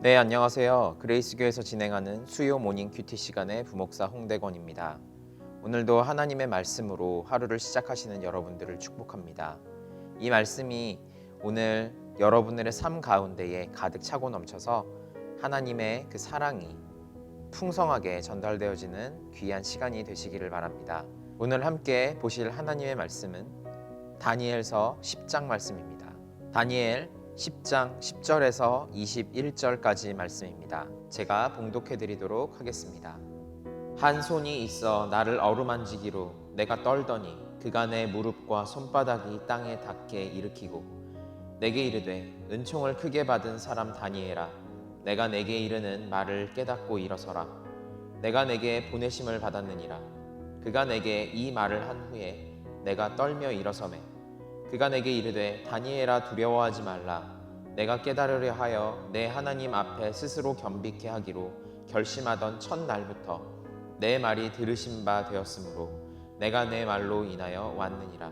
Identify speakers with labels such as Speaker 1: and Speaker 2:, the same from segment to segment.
Speaker 1: 네, 안녕하세요. 그레이스교회에서 진행하는 수요 모닝 큐티 시간의 부목사 홍대건입니다. 오늘도 하나님의 말씀으로 하루를 시작하시는 여러분들을 축복합니다. 이 말씀이 오늘 여러분들의 삶 가운데에 가득 차고 넘쳐서 하나님의 그 사랑이 풍성하게 전달되어지는 귀한 시간이 되시기를 바랍니다. 오늘 함께 보실 하나님의 말씀은 다니엘서 10장 말씀입니다. 다니엘 10장 10절에서 21절까지 말씀입니다. 제가 봉독해 드리도록 하겠습니다. 한 손이 있어 나를 어루만지기로 내가 떨더니 그가 내 무릎과 손바닥이 땅에 닿게 일으키고 내게 이르되 은총을 크게 받은 사람 다니엘아, 내가 내게 이르는 말을 깨닫고 일어서라. 내가 내게 보내심을 받았느니라. 그가 내게 이 말을 한 후에 내가 떨며 일어서매 그가 내게 이르되 다니엘아, 두려워하지 말라. 내가 깨달으려 하여 내 하나님 앞에 스스로 겸비케 하기로 결심하던 첫날부터 내 말이 들으신 바 되었으므로 내가 내 말로 인하여 왔느니라.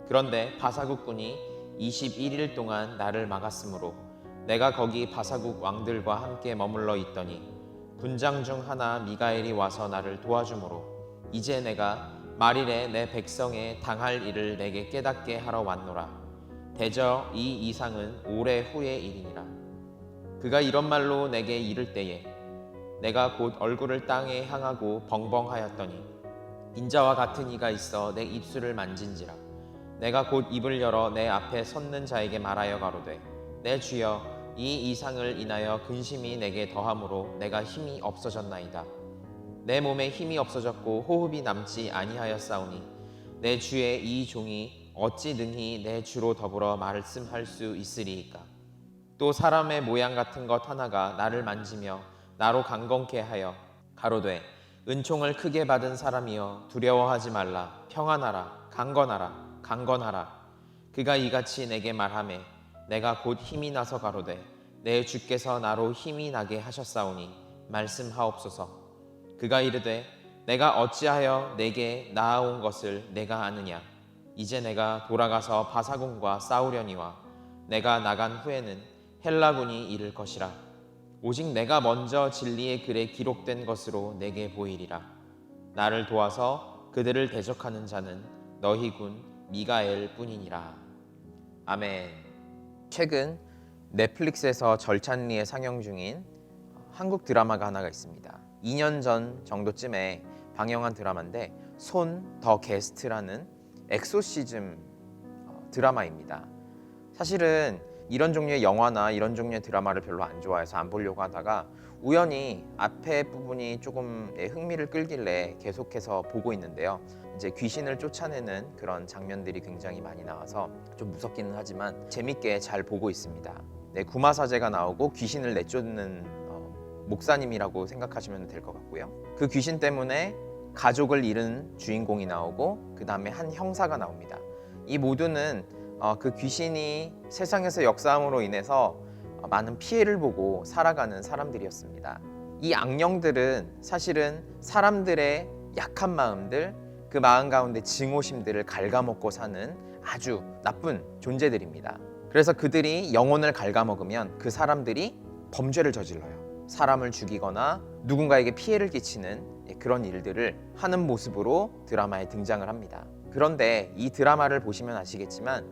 Speaker 1: 그런데 바사국군이 21일 동안 나를 막았으므로 내가 거기 바사국 왕들과 함께 머물러 있더니 군장 중 하나 미가엘이 와서 나를 도와주므로 이제 내가 말일에 내 백성에 당할 일을 내게 깨닫게 하러 왔노라. 대저 이 이상은 오래 후의 일이니라. 그가 이런 말로 내게 이를 때에 내가 곧 얼굴을 땅에 향하고 벙벙하였더니 인자와 같은 이가 있어 내 입술을 만진지라. 내가 곧 입을 열어 내 앞에 섰는 자에게 말하여 가로되 내 주여, 이 이상을 인하여 근심이 내게 더함으로 내가 힘이 없어졌나이다. 내 몸에 힘이 없어졌고 호흡이 남지 아니하였사오니 내 주의 이 종이 어찌 능히 내 주로 더불어 말씀할 수 있으리이까. 또 사람의 모양 같은 것 하나가 나를 만지며 나로 강건케 하여 가로되 은총을 크게 받은 사람이여, 두려워하지 말라. 평안하라. 강건하라. 그가 이같이 내게 말하매 내가 곧 힘이 나서 가로되 내 주께서 나로 힘이 나게 하셨사오니 말씀하옵소서. 그가 이르되 내가 어찌하여 내게 나아온 것을 내가 아느냐. 이제 내가 돌아가서 바사군과 싸우려니와 내가 나간 후에는 헬라군이 이를 것이라. 오직 내가 먼저 진리의 글에 기록된 것으로 내게 보이리라. 나를 도와서 그들을 대적하는 자는 너희 군 미가엘 뿐이니라. 아멘. 최근 넷플릭스에서 절찬리에 상영 중인 한국 드라마가 하나가 있습니다. 2년 전 정도쯤에 방영한 드라마인데 손 더 게스트라는 엑소시즘 드라마입니다. 사실은 이런 종류의 영화나 이런 종류의 드라마를 별로 안 좋아해서 안 보려고 하다가 우연히 앞에 부분이 조금 흥미를 끌길래 계속해서 보고 있는데요. 이제 귀신을 쫓아내는 그런 장면들이 굉장히 많이 나와서 좀 무섭기는 하지만 재밌게 잘 보고 있습니다. 구마사제가 나오고 귀신을 내쫓는 목사님이라고 생각하시면 될 것 같고요. 그 귀신 때문에 가족을 잃은 주인공이 나오고 그 다음에 한 형사가 나옵니다. 이 모두는 그 귀신이 세상에서 역사함으로 인해서 많은 피해를 보고 살아가는 사람들이었습니다. 이 악령들은 사실은 사람들의 약한 마음들, 그 마음 가운데 증오심들을 갉아먹고 사는 아주 나쁜 존재들입니다. 그래서 그들이 영혼을 갉아먹으면 그 사람들이 범죄를 저질러요. 사람을 죽이거나 누군가에게 피해를 끼치는 그런 일들을 하는 모습으로 드라마에 등장을 합니다. 그런데 이 드라마를 보시면 아시겠지만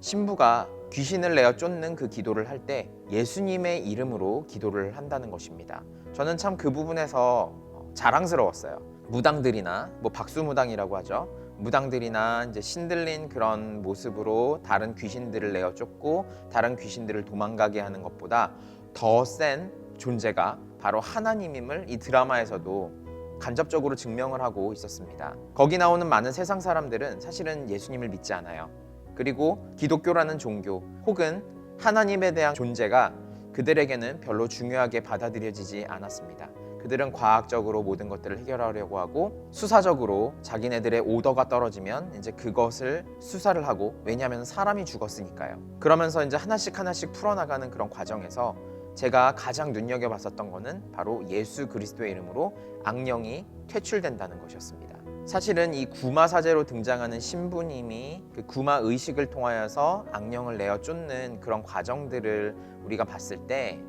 Speaker 1: 신부가 귀신을 내어 쫓는 그 기도를 할 때 예수님의 이름으로 기도를 한다는 것입니다. 저는 참 그 부분에서 자랑스러웠어요. 무당들이나 박수무당이라고 하죠. 무당들이나 이제 신들린 그런 모습으로 다른 귀신들을 내어 쫓고 다른 귀신들을 도망가게 하는 것보다 더 센 존재가 바로 하나님임을 이 드라마에서도 간접적으로 증명을 하고 있었습니다. 거기 나오는 많은 세상 사람들은 사실은 예수님을 믿지 않아요. 그리고 기독교라는 종교 혹은 하나님에 대한 존재가 그들에게는 별로 중요하게 받아들여지지 않았습니다. 그들은 과학적으로 모든 것들을 해결하려고 하고 수사적으로 자기네들의 오더가 떨어지면 이제 그것을 수사를 하고, 왜냐하면 사람이 죽었으니까요. 그러면서 이제 하나씩 풀어나가는 그런 과정에서 제가 가장 눈여겨봤었던 거는 바로 예수 그리스도의 이름으로 악령이 퇴출된다는 것이었습니다. 사실은 이 구마사제로 등장하는 신부님이 그 구마 의식을 통하여서 악령을 내어 쫓는 그런 과정들을 우리가 봤을 때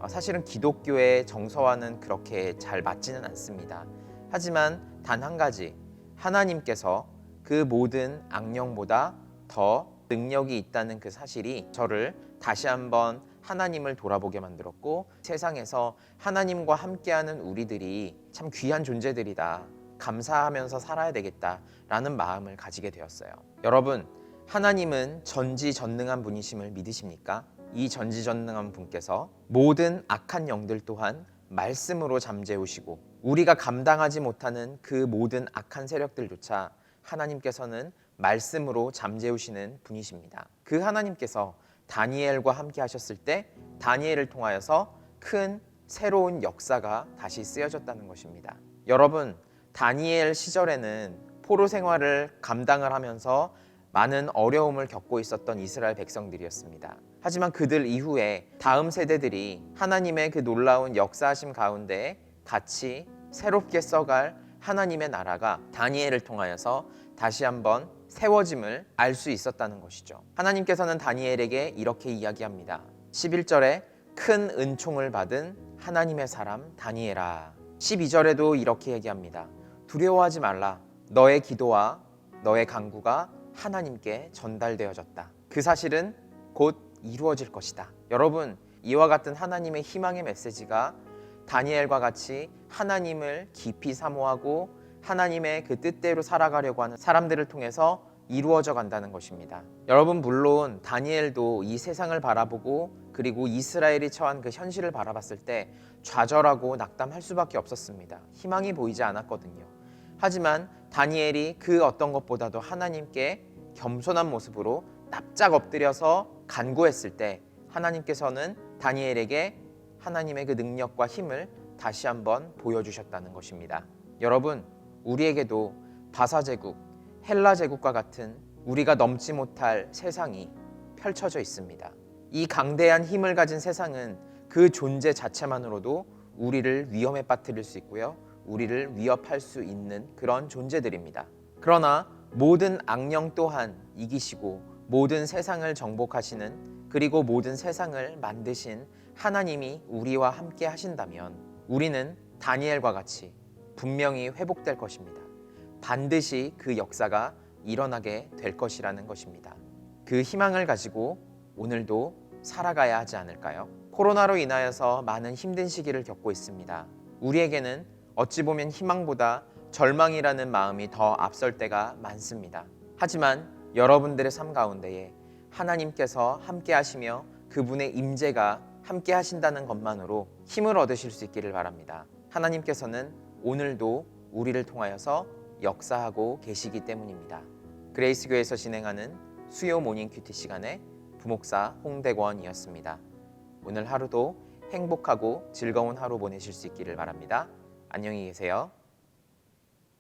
Speaker 1: 사실은 기독교의 정서와는 그렇게 잘 맞지는 않습니다. 하지만 단 한 가지, 하나님께서 그 모든 악령보다 더 능력이 있다는 그 사실이 저를 다시 한번 하나님을 돌아보게 만들었고, 세상에서 하나님과 함께하는 우리들이 참 귀한 존재들이다, 감사하면서 살아야 되겠다라는 마음을 가지게 되었어요. 여러분, 하나님은 전지전능한 분이심을 믿으십니까? 이 전지전능한 분께서 모든 악한 영들 또한 말씀으로 잠재우시고, 우리가 감당하지 못하는 그 모든 악한 세력들조차 하나님께서는 말씀으로 잠재우시는 분이십니다. 그 하나님께서 다니엘과 함께 하셨을 때 다니엘을 통하여서 큰 새로운 역사가 다시 쓰여졌다는 것입니다. 여러분, 다니엘 시절에는 포로 생활을 감당을 하면서 많은 어려움을 겪고 있었던 이스라엘 백성들이었습니다. 하지만 그들 이후에 다음 세대들이 하나님의 그 놀라운 역사하심 가운데 같이 새롭게 써갈 하나님의 나라가 다니엘을 통하여서 다시 한번 세워짐을 알 수 있었다는 것이죠. 하나님께서는 다니엘에게 이렇게 이야기합니다. 11절에 큰 은총을 받은 하나님의 사람 다니엘아. 12절에도 이렇게 얘기합니다. 두려워하지 말라. 너의 기도와 너의 간구가 하나님께 전달되어졌다. 그 사실은 곧 이루어질 것이다. 여러분, 이와 같은 하나님의 희망의 메시지가 다니엘과 같이 하나님을 깊이 사모하고 하나님의 그 뜻대로 살아가려고 하는 사람들을 통해서 이루어져 간다는 것입니다. 여러분, 물론 다니엘도 이 세상을 바라보고 그리고 이스라엘이 처한 그 현실을 바라봤을 때 좌절하고 낙담할 수밖에 없었습니다. 희망이 보이지 않았거든요. 하지만 다니엘이 그 어떤 것보다도 하나님께 겸손한 모습으로 납작 엎드려서 간구했을 때 하나님께서는 다니엘에게 하나님의 그 능력과 힘을 다시 한번 보여주셨다는 것입니다. 여러분, 우리에게도 바사제국, 헬라제국과 같은 우리가 넘지 못할 세상이 펼쳐져 있습니다. 이 강대한 힘을 가진 세상은 그 존재 자체만으로도 우리를 위험에 빠뜨릴 수 있고요, 우리를 위협할 수 있는 그런 존재들입니다. 그러나 모든 악령 또한 이기시고 모든 세상을 정복하시는, 그리고 모든 세상을 만드신 하나님이 우리와 함께 하신다면 우리는 다니엘과 같이 분명히 회복될 것입니다. 반드시 그 역사가 일어나게 될 것이라는 것입니다. 그 희망을 가지고 오늘도 살아가야 하지 않을까요? 코로나로 인하여서 많은 힘든 시기를 겪고 있습니다. 우리에게는 어찌 보면 희망보다 절망이라는 마음이 더 앞설 때가 많습니다. 하지만 여러분들의 삶 가운데에 하나님께서 함께 하시며 그분의 임재가 함께 하신다는 것만으로 힘을 얻으실 수 있기를 바랍니다. 하나님께서는 오늘도 우리를 통하여서 역사하고 계시기 때문입니다. 그레이스교회에서 진행하는 수요 모닝 큐티 시간에 부목사 홍대권이었습니다. 오늘 하루도 행복하고 즐거운 하루 보내실 수 있기를 바랍니다. 안녕히 계세요.